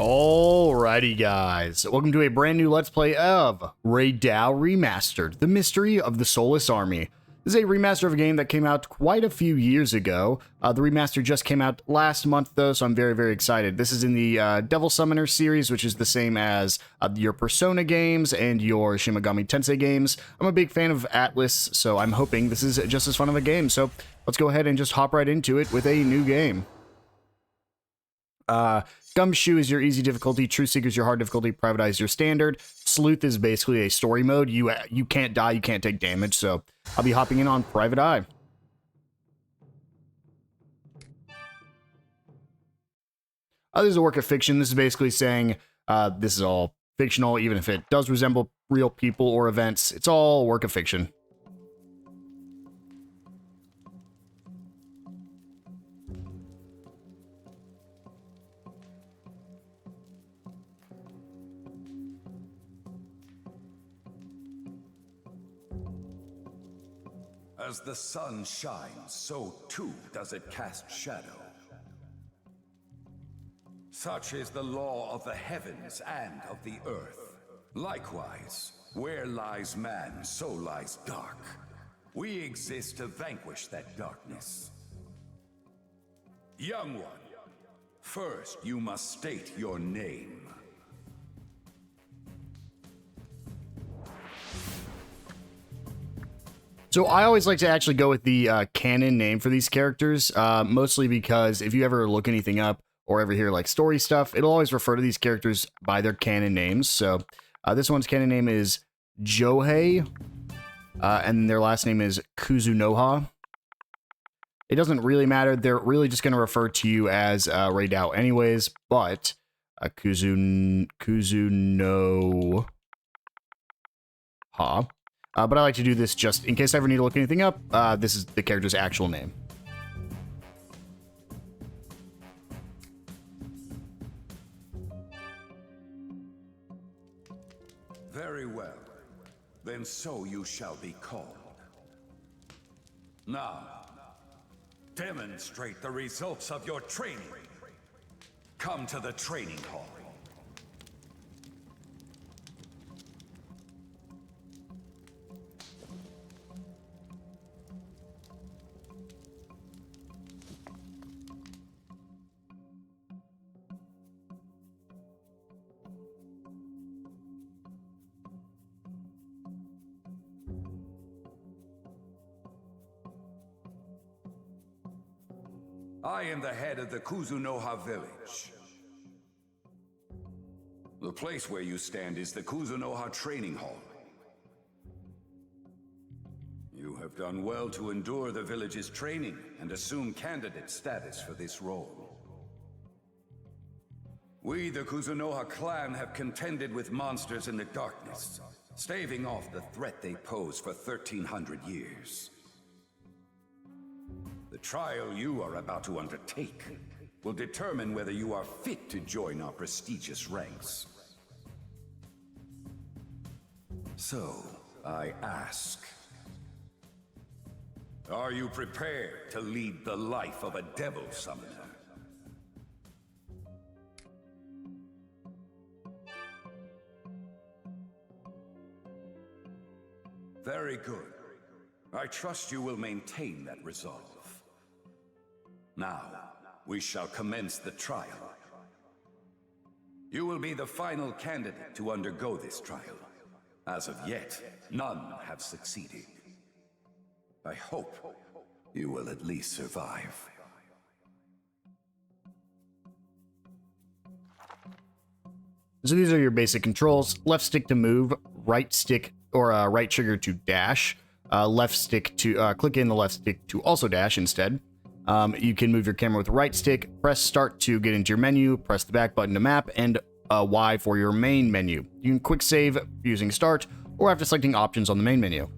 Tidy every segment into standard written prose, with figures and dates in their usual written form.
Alrighty guys, welcome to a brand new Let's Play of Raidou Remastered, the mystery of the Soulless Army. This is a remaster of a game that came out quite a few years ago. The remaster just came out last month though, so I'm very excited. This is in the Devil Summoner series, which is the same as your Persona games and your Shin Tensei games. I'm a big fan of Atlus, so I'm hoping this is just as fun of a game. So let's go ahead and just hop right into it with a new game. Gumshoe is your easy difficulty, Truth Seeker is your hard difficulty, Private Eye is your standard, Sleuth is basically a story mode. You can't die, you can't take damage, so I'll be hopping in on Private Eye. This is a work of fiction. This is basically saying this is all fictional, even if it does resemble real people or events. It's all work of fiction. As the sun shines, so too does it cast shadow. Such is the law of the heavens and of the earth. Likewise, where lies man, so lies dark. We exist to vanquish that darkness. Young one, first you must state your name. So I always like to actually go with the canon name for these characters, mostly because if you ever look anything up or ever hear like story stuff, it'll always refer to these characters by their canon names. So this one's canon name is Johei, and their last name is Kuzunoha. It doesn't really matter. They're really just going to refer to you as Raidou anyways, but Kuzunoha. But I like to do this just in case I ever need to look anything up. This is the character's actual name. Very well. Then so you shall be called. Now, demonstrate the results of your training. Come to the training hall. I am the head of the Kuzunoha village. The place where you stand is the Kuzunoha training hall. You have done well to endure the village's training and assume candidate status for this role. We, the Kuzunoha clan, have contended with monsters in the darkness, staving off the threat they pose for 1,300 years. The trial you are about to undertake will determine whether you are fit to join our prestigious ranks. So, I ask, are you prepared to lead the life of a devil summoner? Very good. I trust you will maintain that resolve. Now, we shall commence the trial. You will be the final candidate to undergo this trial. As of yet, none have succeeded. I hope you will at least survive. So these are your basic controls. Left stick to move, right stick or right trigger to dash, left stick to click in the left stick to also dash instead. You can move your camera with the right stick, press start to get into your menu, press the back button to map, and Y for your main menu. You can quick save using start or after selecting options on the main menu.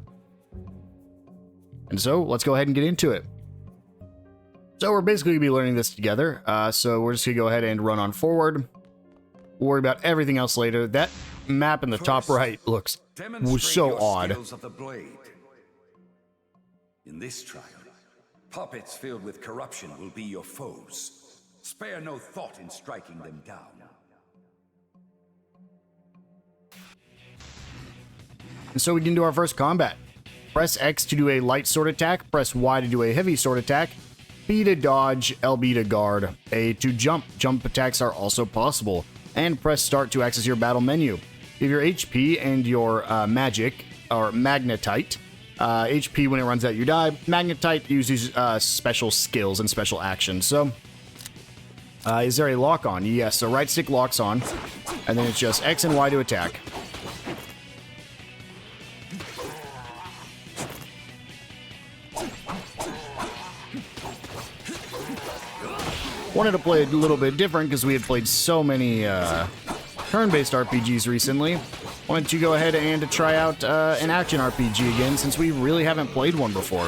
And so let's go ahead and get into it. So we're basically going to be learning this together. So we're just going to go ahead and run on forward. We'll worry about everything else later. That map in the top right looks so odd. Of the blade. In this trial, puppets filled with corruption will be your foes. Spare no thought in striking them down. And so we get into our first combat. Press X to do a light sword attack, press Y to do a heavy sword attack, B to dodge, LB to guard, A to jump. Jump attacks are also possible. And press start to access your battle menu. If your HP and your magic are magnetite, HP when it runs out you die. Magnetite uses special skills and special actions. So, is there a lock on? Yes, so right stick locks on, and then it's just X and Y to attack. Wanted to play a little bit different because we had played so many turn-based RPGs recently. Wanted to go ahead and try out an action RPG again since we really haven't played one before.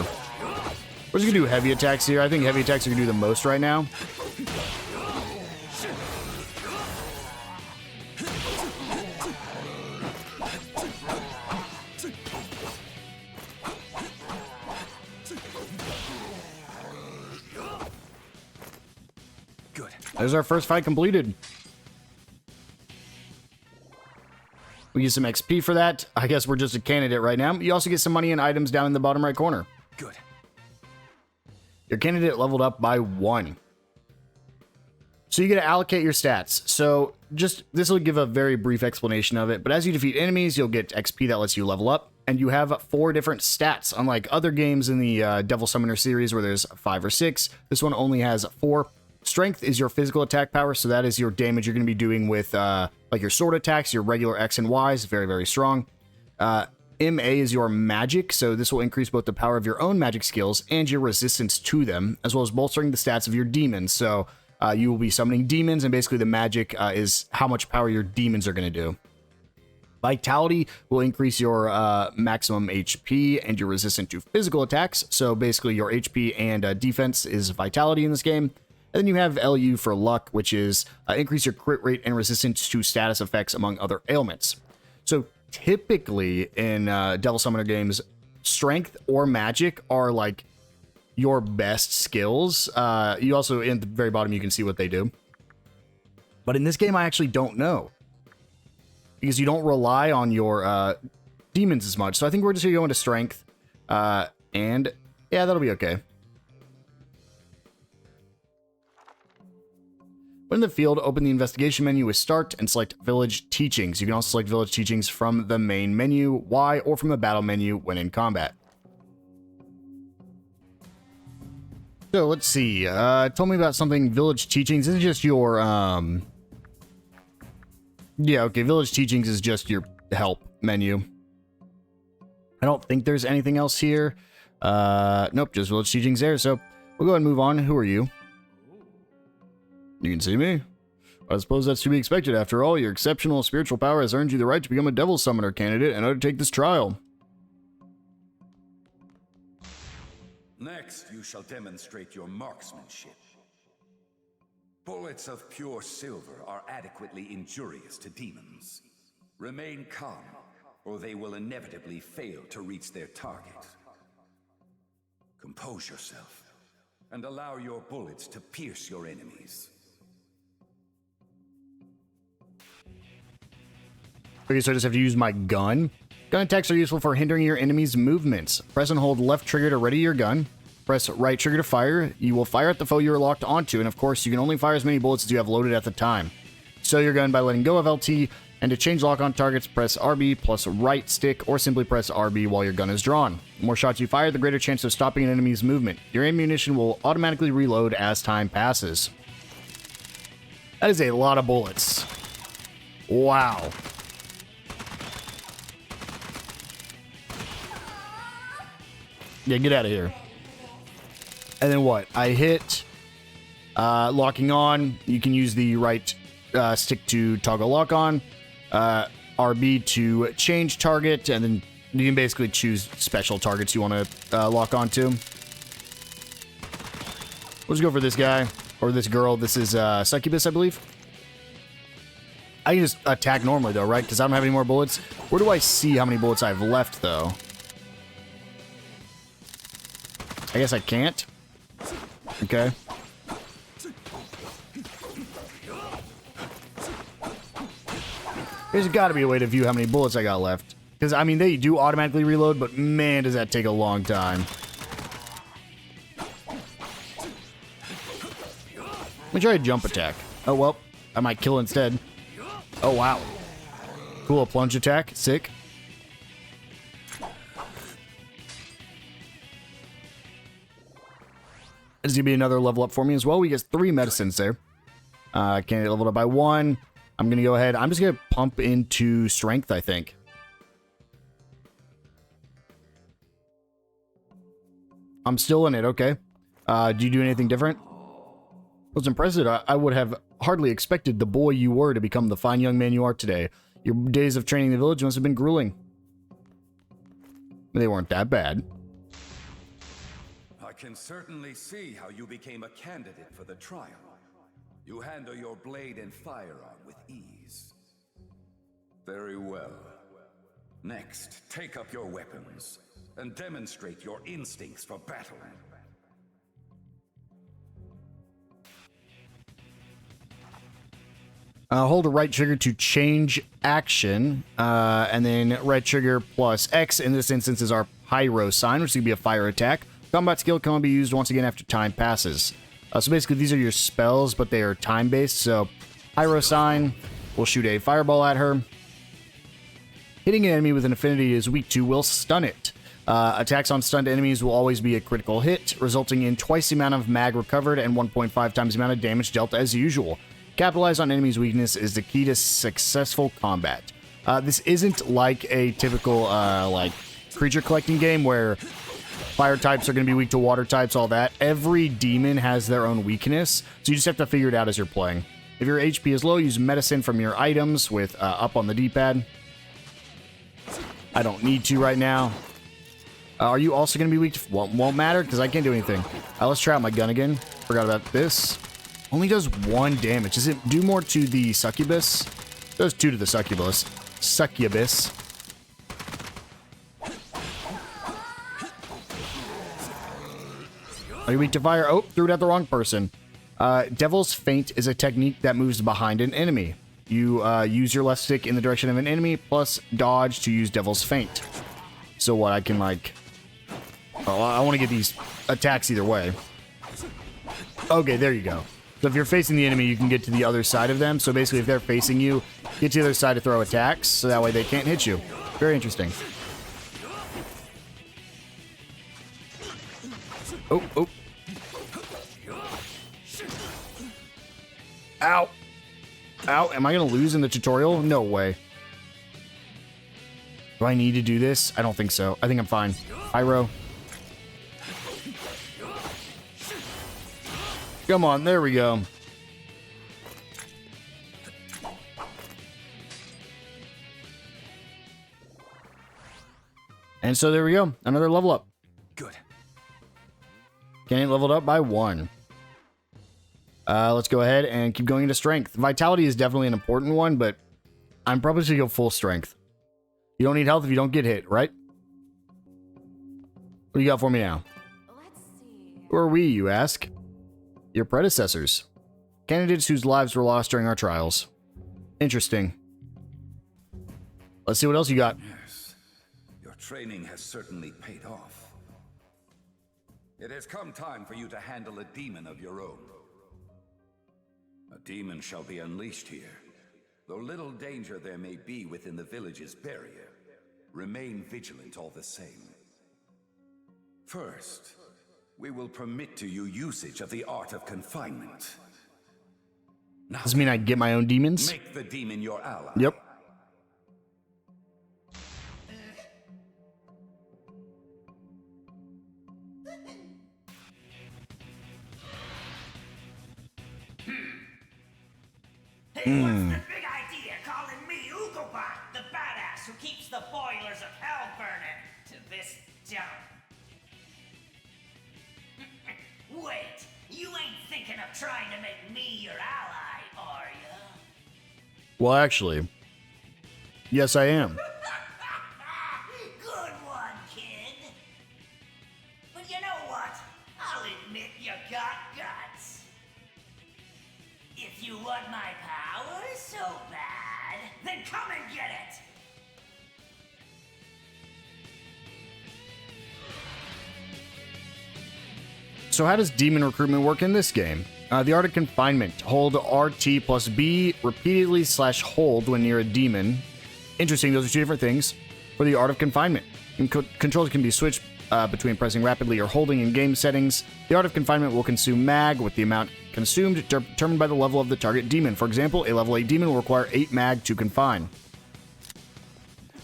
We're just going to do heavy attacks here. I think heavy attacks are going to do the most right now. There's our first fight completed. We get some XP for that. I guess we're just a candidate right now. You also get some money and items down in the bottom right corner. Good. Your candidate leveled up by 1. So you get to allocate your stats. So this will give a very brief explanation of it. But as you defeat enemies, you'll get XP that lets you level up. And you have 4 different stats. Unlike other games in the Devil Summoner series where there's 5 or 6, this one only has 4. Strength is your physical attack power, so that is your damage you're going to be doing with like your sword attacks, your regular X and Ys, very, very strong. MA is your magic, so this will increase both the power of your own magic skills and your resistance to them, as well as bolstering the stats of your demons. So you will be summoning demons, and basically the magic is how much power your demons are going to do. Vitality will increase your maximum HP and your resistance to physical attacks, so basically your HP and defense is vitality in this game. And then you have LU for luck, which is increase your crit rate and resistance to status effects, among other ailments. So typically in Devil Summoner games, strength or magic are like your best skills. You also, in the very bottom, you can see what they do. But in this game, I actually don't know. Because you don't rely on your demons as much. So I think we're just going to go into strength. And yeah, that'll be okay. When in the field, open the investigation menu with start and select village teachings. You can also select village teachings from the main menu, Y, or from the battle menu when in combat. So let's see. Told me about something. Village teachings. This is just your yeah, okay. Village teachings is just your help menu. I don't think there's anything else here. Nope, just village teachings there. So we'll go ahead and move on. Who are you? You can see me. I suppose that's to be expected. After all, your exceptional spiritual power has earned you the right to become a Devil Summoner candidate and undertake this trial. Next, you shall demonstrate your marksmanship. Bullets of pure silver are adequately injurious to demons. Remain calm, or they will inevitably fail to reach their target. Compose yourself, and allow your bullets to pierce your enemies. Okay, so I just have to use my gun. Gun attacks are useful for hindering your enemy's movements. Press and hold left trigger to ready your gun. Press right trigger to fire. You will fire at the foe you are locked onto, and of course, you can only fire as many bullets as you have loaded at the time. Stow your gun by letting go of LT, and to change lock on targets, press RB plus right stick, or simply press RB while your gun is drawn. The more shots you fire, the greater chance of stopping an enemy's movement. Your ammunition will automatically reload as time passes. That is a lot of bullets. Wow. Yeah, get out of here. And then what? I hit locking on. You can use the right stick to toggle lock on. RB to change target. And then you can basically choose special targets you want to lock onto. Let's go for this guy. Or this girl. This is Succubus, I believe. I can just attack normally, though, right? Because I don't have any more bullets. Where do I see how many bullets I have left, though? I guess I can't. Okay. There's got to be a way to view how many bullets I got left. Because, I mean, they do automatically reload, but man, does that take a long time. Let me try a jump attack. Oh, well, I might kill instead. Oh, wow. Cool, a plunge attack. Sick. This is going to be another level up for me as well. We get 3 medicines there. Candidate leveled up by 1. I'm going to go ahead. I'm just going to pump into strength, I think. I'm still in it, okay. Do you do anything different? I was impressed. I would have hardly expected the boy you were to become the fine young man you are today. Your days of training in the village must have been grueling. They weren't that bad. I can certainly see how you became a candidate for the trial. You handle your blade and firearm with ease. Very well. Next, take up your weapons and demonstrate your instincts for battle. Hold the right trigger to change action, and then right trigger plus X in this instance is our pyro sign, which is going to be a fire attack. Combat skill can only be used once again after time passes. So basically these are your spells, but they are time-based. So pyro sign, we'll shoot a fireball at her. Hitting an enemy with an affinity is weak to will stun it. Attacks on stunned enemies will always be a critical hit, resulting in twice the amount of mag recovered and 1.5 times the amount of damage dealt as usual. Capitalize on enemies' weakness is the key to successful combat. This isn't like a typical like creature collecting game where fire types are going to be weak to water types, all that. Every demon has their own weakness, so you just have to figure it out as you're playing. If your HP is low, use medicine from your items with up on the D-pad. I don't need to right now. Are you also going to be weak to... Well, won't matter because I can't do anything. Let's try out my gun again. Forgot about this. Only does 1 damage. Does it do more to the succubus? It does 2 to the succubus. Succubus. Are you weak to fire? Oh, threw it at the wrong person. Devil's Feint is a technique that moves behind an enemy. You use your left stick in the direction of an enemy, plus dodge to use Devil's Feint. So what, I can like... Oh, I want to get these attacks either way. Okay, there you go. So if you're facing the enemy, you can get to the other side of them. So basically, if they're facing you, get to the other side to throw attacks, so that way they can't hit you. Very interesting. Oh, oh. Ow. Ow, am I going to lose in the tutorial? No way. Do I need to do this? I don't think so. I think I'm fine. Pyro. Come on, there we go. And so there we go. Another level up. Good. Getting leveled up by 1. Let's go ahead and keep going into strength. Vitality is definitely an important one, but I'm probably just going to go full strength. You don't need health if you don't get hit, right? What do you got for me now? Let's see. Who are we, you ask? Your predecessors. Candidates whose lives were lost during our trials. Interesting. Let's see what else you got. Yes, your training has certainly paid off. It has come time for you to handle a demon of your own. A demon shall be unleashed here. Though little danger there may be within the village's barrier, remain vigilant all the same. First, we will permit to you usage of the art of confinement. Now, Does this mean I get my own demons? make the demon your ally. Yep. Hey, what's the big idea calling me Ukobot, the badass who keeps the boilers of hell burning to this jump? Wait, you ain't thinking of trying to make me your ally, are ya? Well, actually, yes, I am. Good one, kid. But you know what? I'll admit you got guts. If you want my power so bad, then come and get it. So how does demon recruitment work in this game? The Art of Confinement. Hold RT plus B repeatedly / hold when near a demon. Interesting, those are two different things for the Art of Confinement. Controls can be switched between pressing rapidly or holding in game settings. The Art of Confinement will consume mag with the amount consumed determined by the level of the target demon. For example, a level 8 demon will require 8 mag to confine.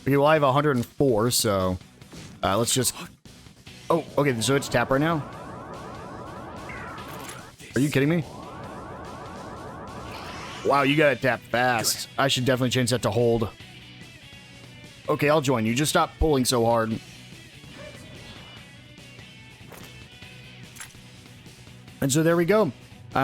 Okay, well I have 104, so let's just... Oh, okay, so it's tap right now? Are you kidding me? Wow, you gotta tap fast. I should definitely change that to hold. Okay, I'll join you. Just stop pulling so hard. And so there we go.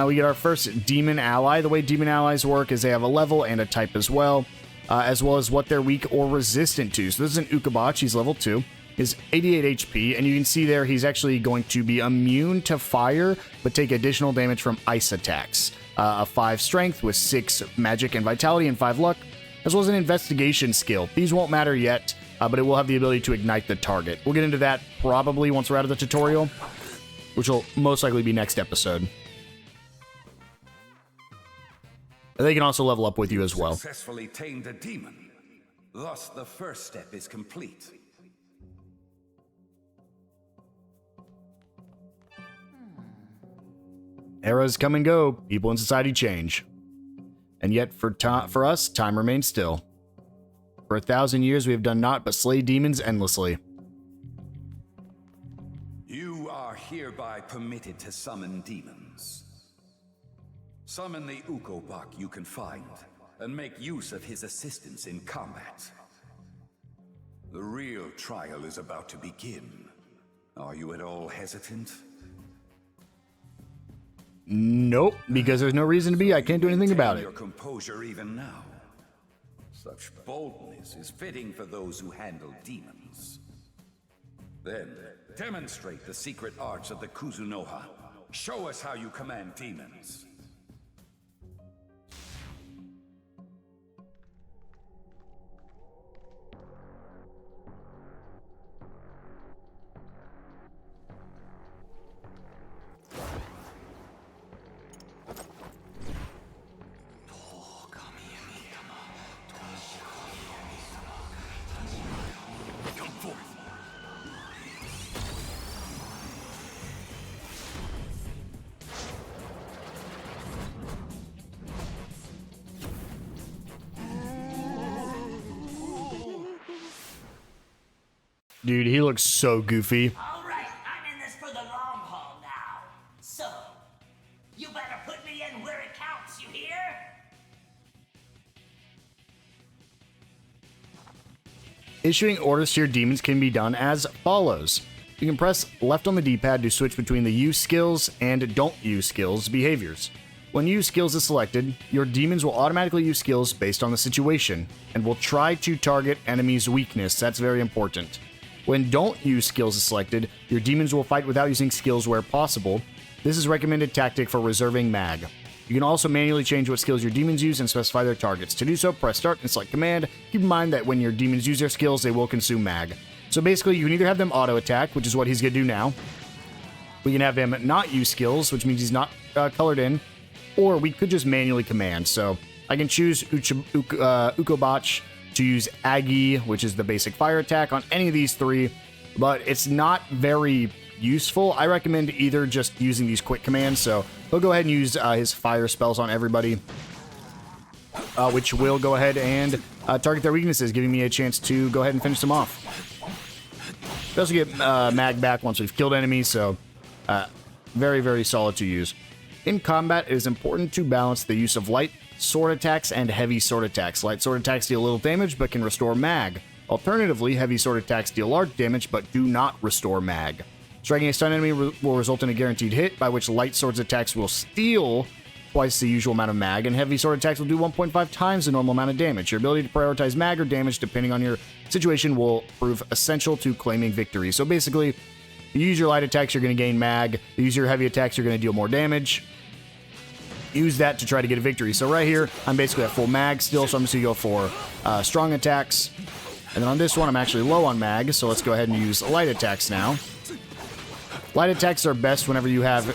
We get our first demon ally. The way demon allies work is they have a level and a type as well as what they're weak or resistant to. So this is an Ukobach. He's level 2. Is 88 HP, and you can see there he's actually going to be immune to fire, but take additional damage from ice attacks. A 5 strength with 6 magic and vitality and 5 luck, as well as an investigation skill. These won't matter yet, but it will have the ability to ignite the target. We'll get into that probably once we're out of the tutorial, which will most likely be next episode. They can also level up with you as well. Successfully tamed a demon. Thus, the first step is complete. Eras come and go, people in society change. And yet, for us, time remains still. For 1,000 years, we have done naught but slay demons endlessly. You are hereby permitted to summon demons. Summon the Ukobach you can find, and make use of his assistance in combat. The real trial is about to begin. Are you at all hesitant? Nope, because there's no reason to be. I can't do anything about it. Your composure even now. Such boldness is fitting for those who handle demons. Then, demonstrate the secret arts of the Kuzunoha. Show us how you command demons. Dude, he looks so goofy. All right, I'm in this for the long haul now. So, you better put me in where it counts, you hear? Issuing orders to your demons can be done as follows. You can press left on the D-pad to switch between the use skills and don't use skills behaviors. When use skills is selected, your demons will automatically use skills based on the situation, and will try to target enemies' weakness. That's very important. When don't use skills is selected, your demons will fight without using skills where possible. This is recommended tactic for reserving mag. You can also manually change what skills your demons use and specify their targets. To do so, press start and select command. Keep in mind that when your demons use their skills, they will consume mag. So basically, you can either have them auto attack, which is what he's going to do now. We can have him not use skills, which means he's not colored in. Or we could just manually command. So I can choose Ukobach to use Agi, which is the basic fire attack, on any of these three, but it's not very useful. I recommend either just using these quick commands, so he'll go ahead and use his fire spells on everybody, which will go ahead and target their weaknesses, giving me a chance to go ahead and finish them off. We also get mag back once we've killed enemies, so very, very solid to use. In combat, it is important to balance the use of light sword attacks and heavy sword attacks. Light sword attacks deal little damage but can restore mag. Alternatively, heavy sword attacks deal large damage but do not restore mag. Striking a stun enemy will result in a guaranteed hit, by which light swords attacks will steal twice the usual amount of mag, and heavy sword attacks will do 1.5 times the normal amount of damage. Your ability to prioritize mag or damage depending on your situation will prove essential to claiming victory. So basically, if you use your light attacks, you're going to gain mag. If you use your heavy attacks, you're going to deal more damage. Use that to try to get a victory. So right here, I'm basically at full mag still, so I'm just going to go for strong attacks. And then on this one, I'm actually low on mag, so let's go ahead and use light attacks now. Light attacks are best whenever you have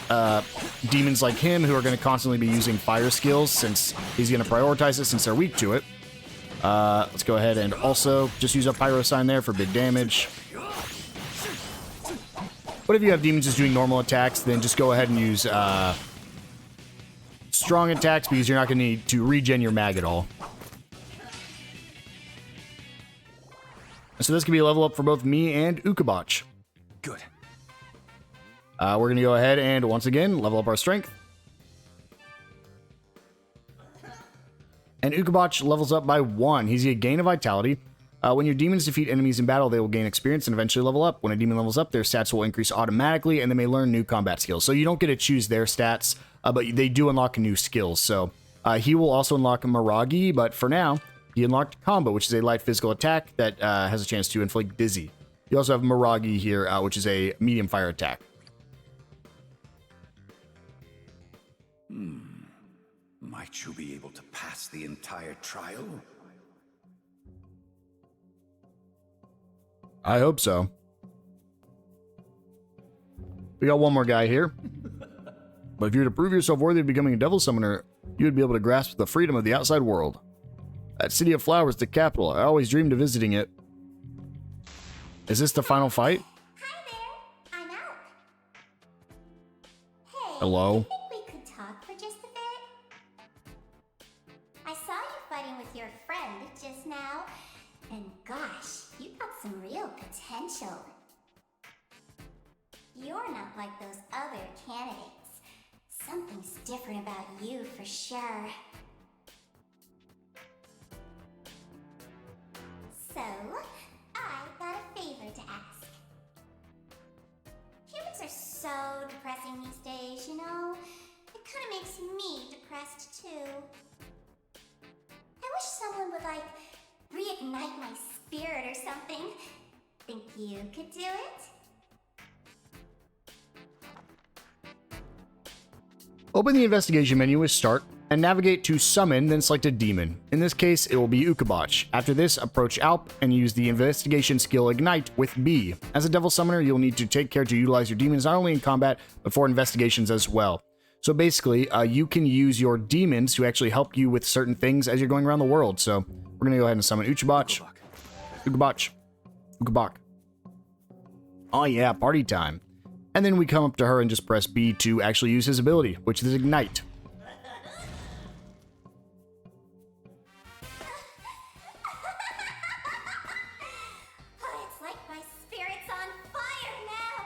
demons like him who are going to constantly be using fire skills, since he's going to prioritize it since they're weak to it. Let's go ahead and also just use a pyro sign there for big damage. But if you have demons just doing normal attacks, then just go ahead and use strong attacks, because you're not going to need to regen your mag at all. So this can be a level up for both me and Ukabach. Good. We're going to go ahead and, once again, level up our strength. And Ukabach levels up by 1. He's a gain of vitality. When your demons defeat enemies in battle, they will gain experience and eventually level up. When a demon levels up, their stats will increase automatically, and they may learn new combat skills. So you don't get to choose their stats, but they do unlock new skills. So he will also unlock Miragi, but for now, he unlocked Combo, which is a light physical attack that has a chance to inflict Dizzy. You also have Miragi here, which is a medium fire attack. Might you be able to pass the entire trial? I hope so. We got one more guy here. But if you were to prove yourself worthy of becoming a devil summoner, you would be able to grasp the freedom of the outside world. That City of Flowers, the capital. I always dreamed of visiting it. Is this the final fight? Hi there, I'm out. Hey, Hello? I think we could talk for just a bit. I saw you fighting with your friend just now, and gosh, you got some real potential. You're not like those other candidates. Something's different about you for sure. So, I got a favor to ask. Humans are so depressing these days, you know? It kind of makes me depressed too. I wish someone would, like, reignite my spirit or something. Think you could do it? Open the investigation menu with Start and navigate to Summon, then select a demon. In this case, it will be Ukabach. After this, approach Alp and use the investigation skill Ignite with B. As a devil summoner, you'll need to take care to utilize your demons not only in combat, but for investigations as well. So basically, you can use your demons to actually help you with certain things as you're going around the world. So we're going to go ahead and summon Ukabach. Ukabach. Oh yeah, party time. And then we come up to her and just press B to actually use his ability, which is Ignite. Oh, it's like my spirit's on fire now.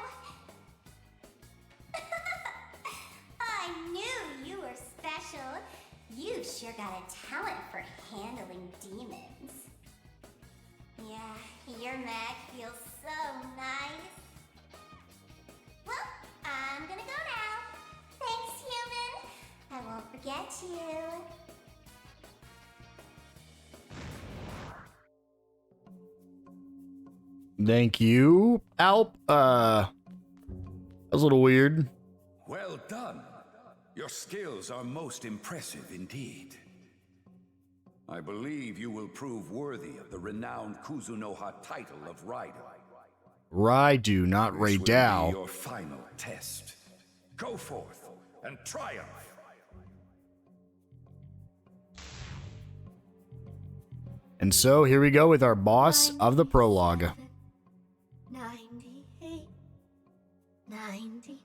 I knew you were special. You sure got a talent for handling demons. Yeah, your mag feels so nice. Well, I'm gonna go now. Thanks, human. I won't forget you. Thank you, Alp. That was a little weird. Well done. Your skills are most impressive indeed. I believe you will prove worthy of the renowned Kuzunoha title of Raidou. Raidou, not This will be Raidou. your final test. Go forth and triumph. And so here we go with our boss of the prologue. 98, 99.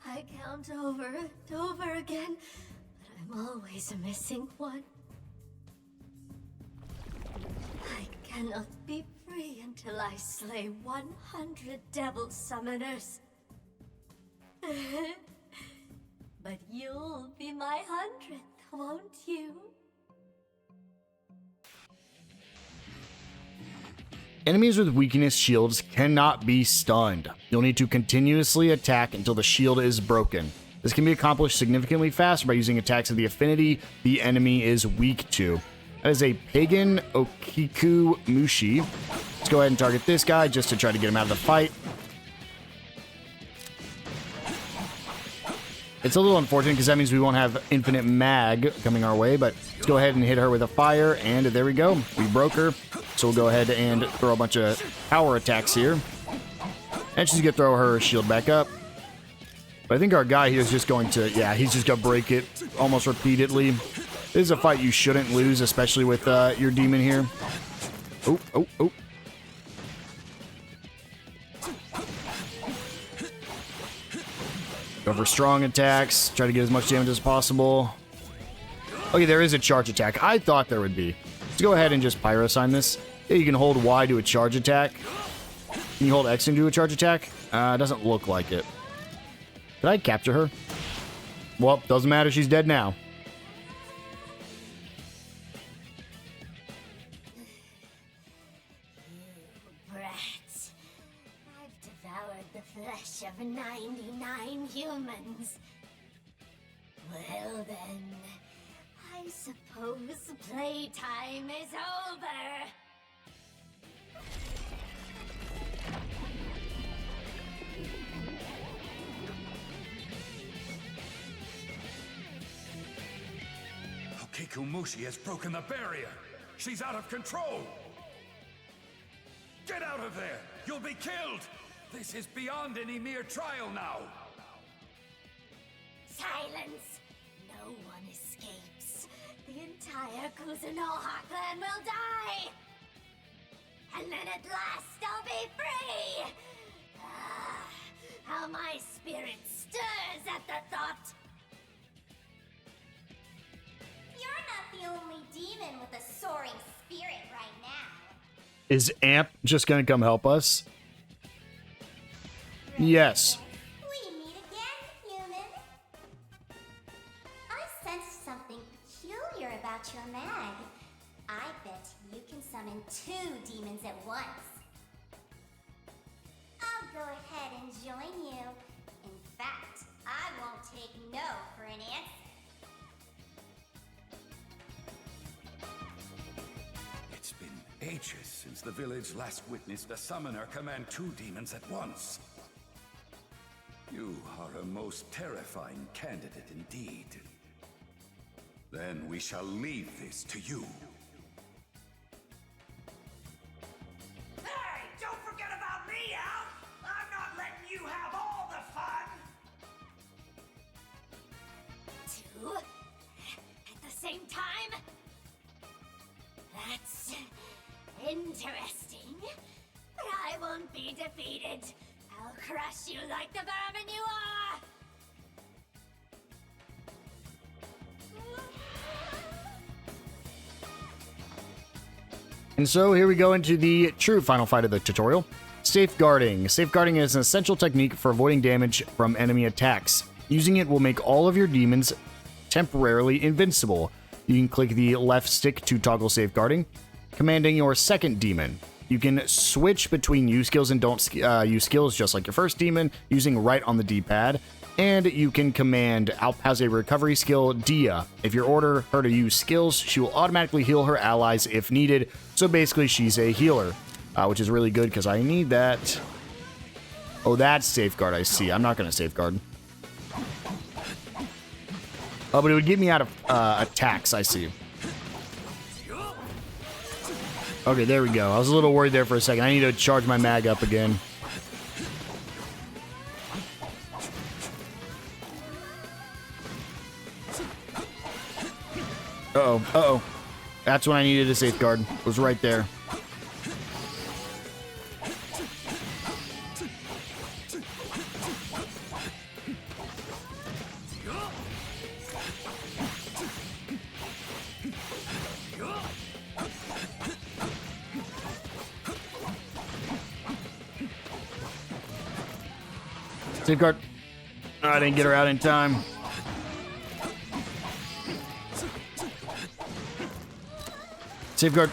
I count over and over again, but I'm always missing one. I cannot be free until I slay 100 devil summoners. But you'll be my 100th, won't you? Enemies with weakness shields cannot be stunned. You'll need to continuously attack until the shield is broken. This can be accomplished significantly faster by using attacks of the affinity the enemy is weak to. That is a Pagan Okiku Mushi. Let's go ahead and target this guy just to try to get him out of the fight. It's a little unfortunate because that means we won't have infinite mag coming our way, but let's go ahead and hit her with a fire, and there we go. We broke her. So we'll go ahead and throw a bunch of power attacks here. And she's going to throw her shield back up. But I think our guy here is just going to, yeah, he's just going to break it almost repeatedly. This is a fight you shouldn't lose, especially with your demon here. Oh, oh, oh. Go for strong attacks. Try to get as much damage as possible. Okay, there is a charge attack. I thought there would be. Let's go ahead and just pyro sign this. Yeah, you can hold Y to a charge attack. Can you hold X into a charge attack? Doesn't look like it. Did I capture her? Well, doesn't matter. She's dead now. Brats. I've devoured the flesh of 99 humans. Well then, I suppose playtime is over. Kikumushi has broken the barrier. She's out of control. Get out of there! You'll be killed! This is beyond any mere trial now. Silence! No one escapes. The entire Kuzunoha clan will die! And then at last I'll be free! Ah, how my spirit stirs at the thought! You're not the only demon with a soaring spirit right now. Is Amp just going to come help us? Yes. We meet again, human. I sensed something peculiar about your mag. I bet you can summon 2 demons at once. I'll go ahead and join you. In fact, I won't take no for an answer. It's been ages since the village last witnessed a summoner command 2 demons at once. You are a most terrifying candidate indeed. Then we shall leave this to you. Hey, don't forget about me, Al! I'm not letting you have all the fun! 2? At the same time? That's interesting. But I won't be defeated. I'll crush you like the vermin you are! And so here we go into the true final fight of the tutorial. Safeguarding. Safeguarding is an essential technique for avoiding damage from enemy attacks. Using it will make all of your demons temporarily invincible. You can click the left stick to toggle safeguarding. Commanding your second demon. You can switch between use skills and don't use skills just like your first demon using right on the D-pad. And you can command Alp has a recovery skill, Dia. If you order her to use skills, she will automatically heal her allies if needed. So basically she's a healer, which is really good because I need that. Oh, that's safeguard, I see. I'm not going to safeguard. Oh, but it would get me out of attacks, I see. Okay, there we go. I was a little worried there for a second. I need to charge my mag up again. Uh-oh, uh-oh. That's when I needed a safeguard. It was right there. Safeguard. Oh, I didn't get her out in time. Safeguard.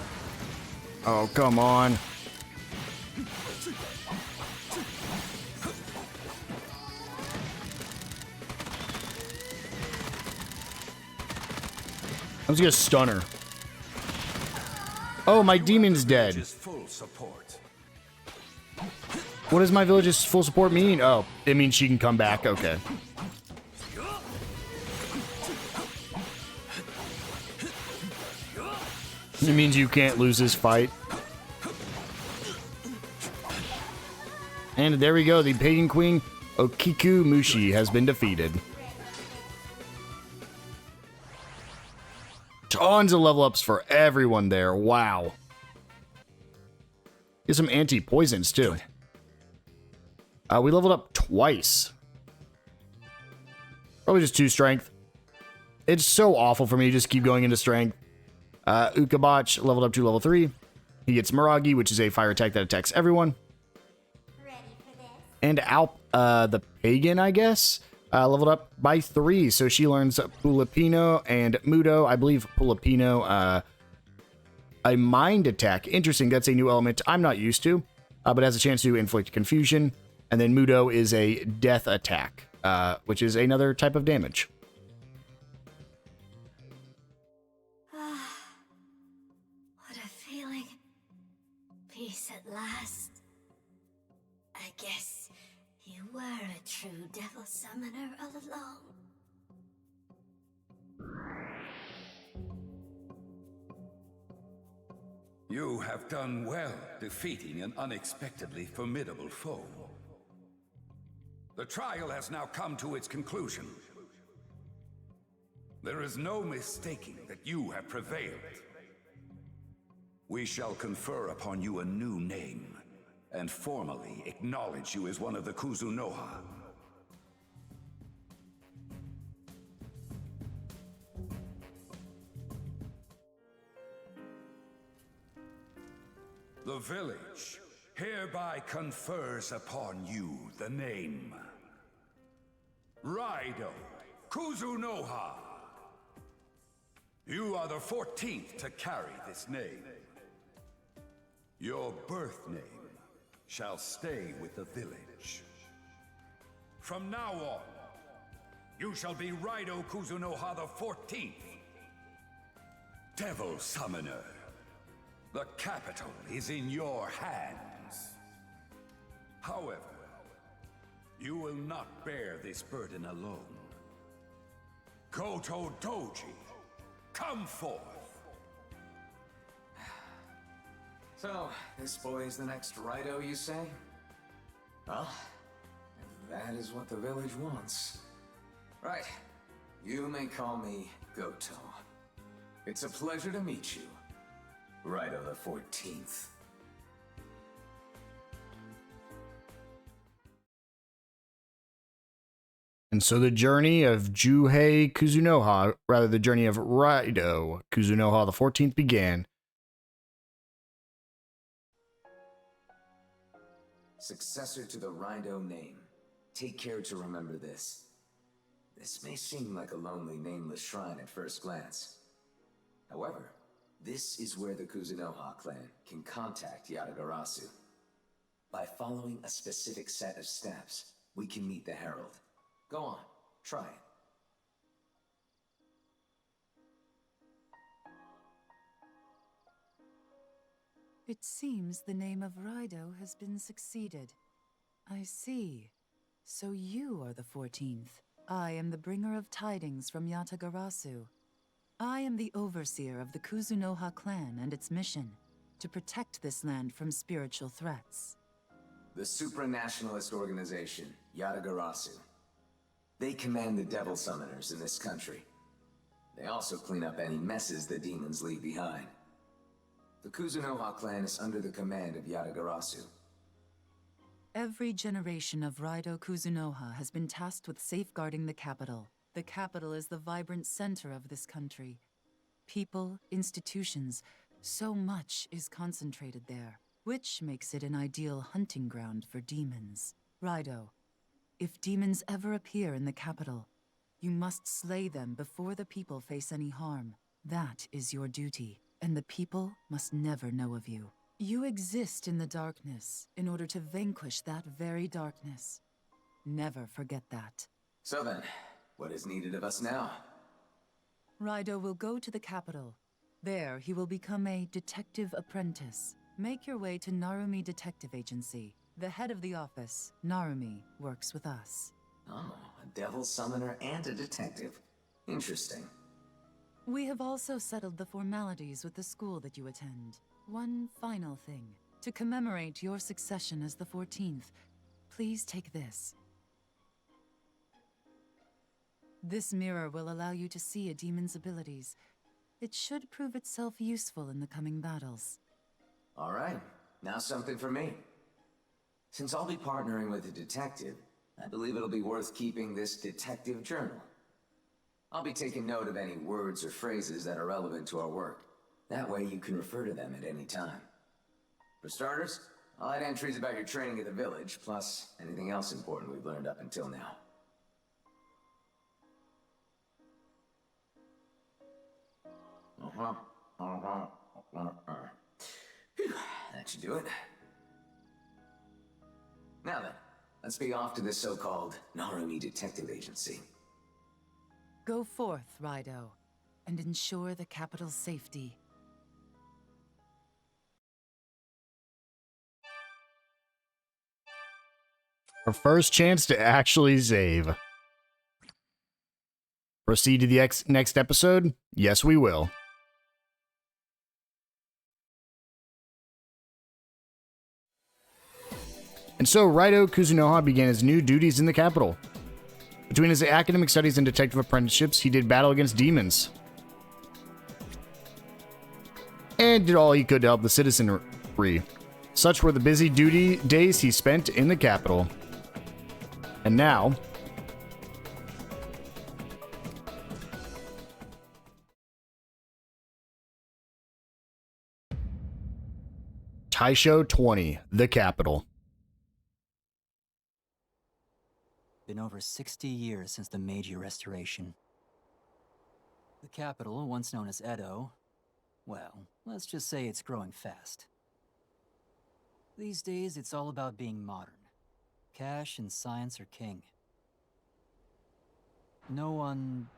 Oh, come on. I was gonna stun her. Oh, my demon's dead. Full support. What does my village's full support mean? Oh, it means she can come back. Okay. It means you can't lose this fight. And there we go, the pagan queen Okiku Mushi has been defeated. Tons of level ups for everyone there, wow. Here's some anti-poisons too. We leveled up twice. Probably just 2 strength. It's so awful for me to just keep going into strength. Ukabach leveled up to level 3. He gets Miragi, which is a fire attack that attacks everyone. Ready for this? And Alp, the pagan, I guess, leveled up by 3. So she learns Pulipino and Mudo. I believe Pulipino, a mind attack. Interesting, that's a new element I'm not used to, but has a chance to inflict confusion. And then Mudo is a death attack, which is another type of damage. What a feeling. Peace at last. I guess you were a true devil summoner all along. You have done well defeating an unexpectedly formidable foe. The trial has now come to its conclusion. There is no mistaking that you have prevailed. We shall confer upon you a new name, and formally acknowledge you as one of the Kuzunoha. The village hereby confers upon you the name Raidou Kuzunoha. You are the 14th to carry this name. Your birth name shall stay with the village. From now on, you shall be Raidou Kuzunoha the 14th. Devil Summoner. The capital is in your hands. However, you will not bear this burden alone. Goto Doji, come forth. So, this boy is the next Raidou, you say? Well, if that is what the village wants. Right. You may call me Goto. It's a pleasure to meet you, Raidou the 14th. And so the journey of Juhei Kuzunoha, rather the journey of Raidou Kuzunoha the 14th began. Successor to the Raidou name. Take care to remember this. This may seem like a lonely, nameless shrine at first glance. However, this is where the Kuzunoha clan can contact Yatagarasu. By following a specific set of steps, we can meet the Herald. Go on, try it. It seems the name of Raidou has been succeeded. I see. So you are the 14th. I am the bringer of tidings from Yatagarasu. I am the overseer of the Kuzunoha clan and its mission, to protect this land from spiritual threats. The supranationalist organization, Yatagarasu. They command the devil summoners in this country. They also clean up any messes the demons leave behind. The Kuzunoha clan is under the command of Yatagarasu. Every generation of Raidou Kuzunoha has been tasked with safeguarding the capital. The capital is the vibrant center of this country. People, institutions, so much is concentrated there, which makes it an ideal hunting ground for demons. Raidou, if demons ever appear in the capital, you must slay them before the people face any harm. That is your duty, and the people must never know of you. You exist in the darkness in order to vanquish that very darkness. Never forget that. So then, what is needed of us now? Raidou will go to the capital. There, he will become a detective apprentice. Make your way to Narumi Detective Agency. The head of the office, Narumi, works with us. Oh, a devil summoner and a detective. Interesting. We have also settled the formalities with the school that you attend. 1 final thing. To commemorate your succession as the 14th, we will hold a Please take this. This mirror will allow you to see a demon's abilities. It should prove itself useful in the coming battles. Alright, now something for me. Since I'll be partnering with a detective, I believe it'll be worth keeping this detective journal. I'll be taking note of any words or phrases that are relevant to our work. That way you can refer to them at any time. For starters, I'll add entries about your training at the village, plus anything else important we've learned up until now. Phew, that should do it. Now then, let's be off to this so-called Narumi Detective Agency. Go forth, Raidou, and ensure the capital's safety. Our first chance to actually save. Proceed to the next episode? Yes, we will. And so Raidou Kuzunoha began his new duties in the capital. Between his academic studies and detective apprenticeships, he did battle against demons. And did all he could to help the citizenry. Such were the busy duty days he spent in the capital. And now... Taishō 20, the capital. Been over 60 years since the Meiji Restoration. The capital, once known as Edo, well, let's just say it's growing fast. These days, it's all about being modern. Cash and science are king. No one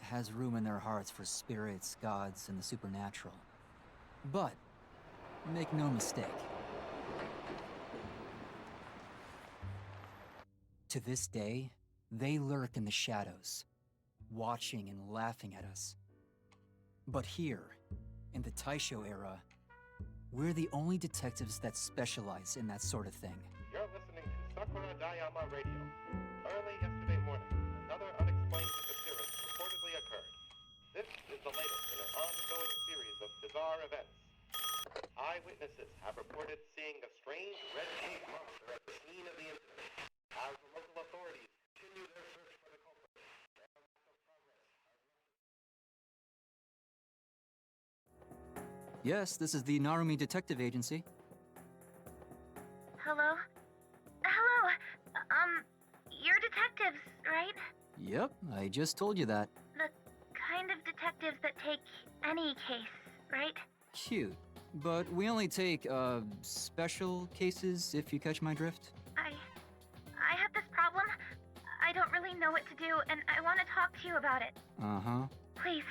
has room in their hearts for spirits, gods, and the supernatural. But, make no mistake. To this day, they lurk in the shadows, watching and laughing at us. But here, in the Taishō era, we're the only detectives that specialize in that sort of thing. You're listening to Sakura Dayama Radio. Early yesterday morning, another unexplained disappearance reportedly occurred. This is the latest in an ongoing series of bizarre events. Eyewitnesses have reported seeing a strange red-shaped monster at the scene of the incident. As the local authorities continue their search for the culprit, their lack of progress. Yes, this is the Narumi Detective Agency. Hello? Hello! You're detectives, right? Yep, I just told you that. The kind of detectives that take any case, right? Cute. But we only take, special cases, if you catch my drift. I have this problem. I don't really know what to do, and I want to talk to you about it. Uh-huh. Please,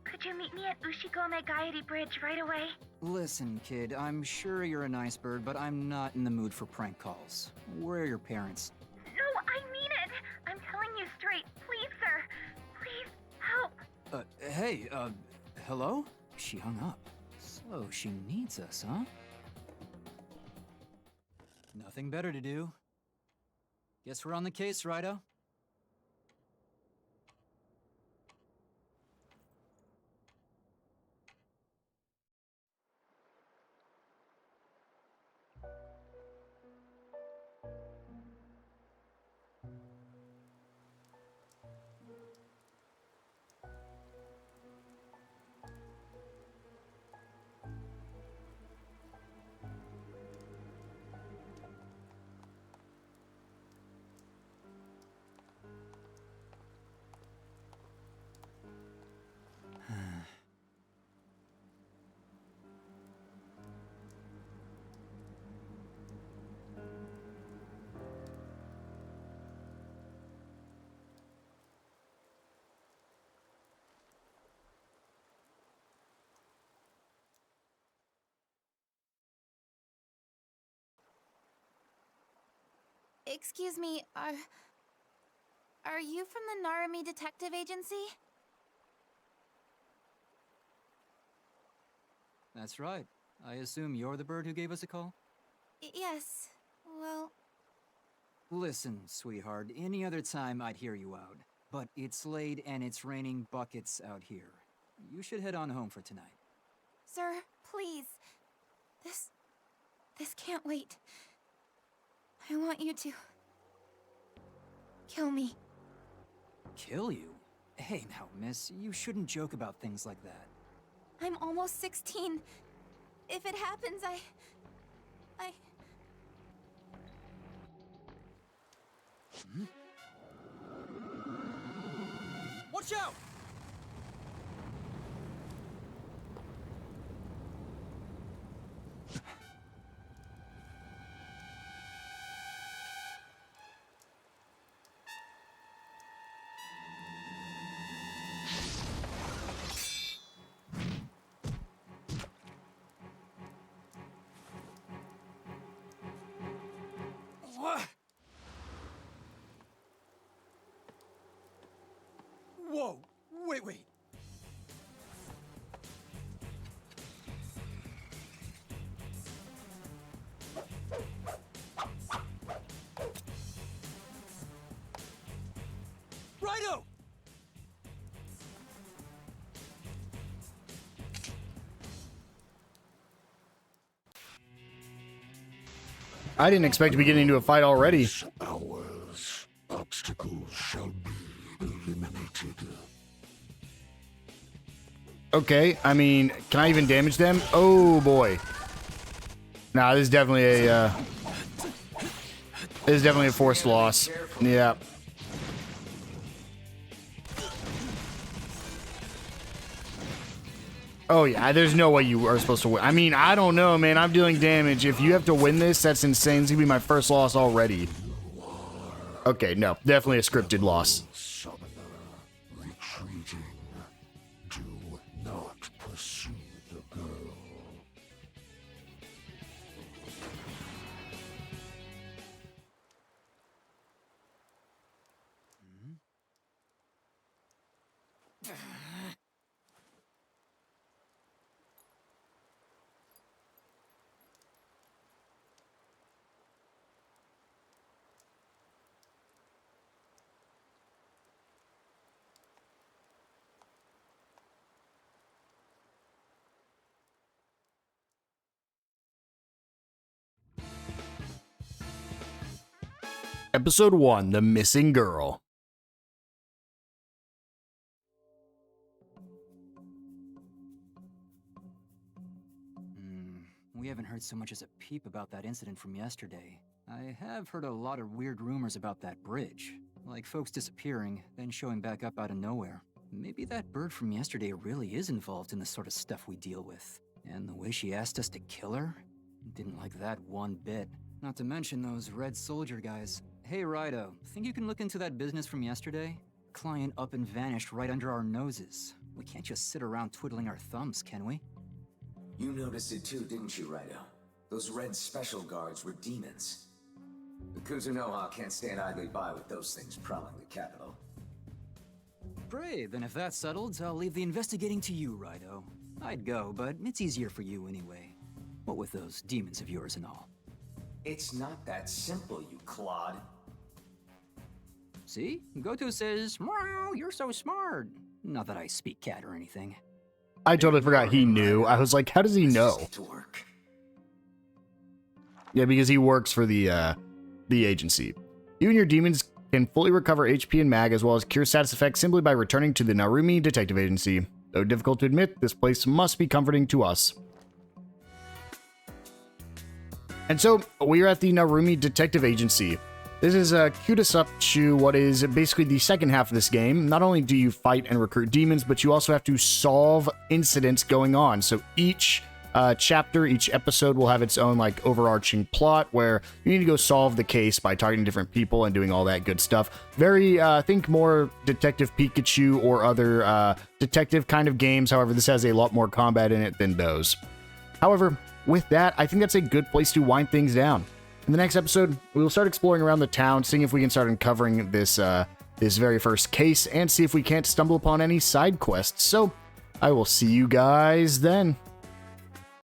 could you meet me at Ushigome Gaiety Bridge right away? Listen, kid, I'm sure you're a nice bird, but I'm not in the mood for prank calls. Where are your parents? No, I mean it! I'm telling you straight. Please, sir. Please, help. Hey, hello? She hung up. So, she needs us, huh? Nothing better to do. Guess we're on the case, Raidou. Excuse me, are you from the Narumi Detective Agency? That's right. I assume you're the bird who gave us a call? Yes. Well, Listen, sweetheart, any other time I'd hear you out. But it's late and it's raining buckets out here. You should head on home for tonight. Sir, please. This can't wait. I want you to kill me. Kill you? Hey now, miss, you shouldn't joke about things like that. I'm almost 16. If it happens, I... Watch out! Whoa! Wait. Raidou! I didn't expect to be getting into a fight already. Hours. Obstacles shall be eliminated. Okay, I mean, can I even damage them? Oh boy. Nah, this is definitely a forced loss. Yeah. Oh yeah, there's no way you are supposed to win. I mean, I don't know, man. I'm dealing damage. If you have to win this, that's insane. It's gonna be my first loss already. Okay, no, definitely a scripted loss. Summoner retreating. Do not pursue the girl. Episode 1, The Missing Girl. We haven't heard so much as a peep about that incident from yesterday. I have heard a lot of weird rumors about that bridge. Like folks disappearing, then showing back up out of nowhere. Maybe that bird from yesterday really is involved in the sort of stuff we deal with. And the way she asked us to kill her? Didn't like that one bit. Not to mention those red soldier guys. Hey Raidou, think you can look into that business from yesterday? Client up and vanished right under our noses. We can't just sit around twiddling our thumbs, can we? You noticed it too, didn't you, Raidou? Those red special guards were demons. The Kuzunoha can't stand idly by with those things prowling the capital. Great, then if that's settled, I'll leave the investigating to you, Raidou. I'd go, but it's easier for you anyway. What with those demons of yours and all. It's not that simple, you clod. See? Goto says, "Meow, you're so smart." Not that I speak cat or anything. I totally forgot he knew. I was like, how does he know? Get to work. Yeah, because he works for the agency. You and your demons can fully recover HP and mag as well as cure status effects simply by returning to the Narumi Detective Agency. Though difficult to admit, this place must be comforting to us. And so, we're at the Narumi Detective Agency. This is queued us up to what is basically the second half of this game. Not only do you fight and recruit demons, but you also have to solve incidents going on. So each chapter, each episode will have its own like overarching plot where you need to go solve the case by targeting different people and doing all that good stuff. Very, think more Detective Pikachu or other detective kind of games. However, this has a lot more combat in it than those. However, with that, I think that's a good place to wind things down. In the next episode, we will start exploring around the town, seeing if we can start uncovering this this very first case, and see if we can't stumble upon any side quests. So, I will see you guys then.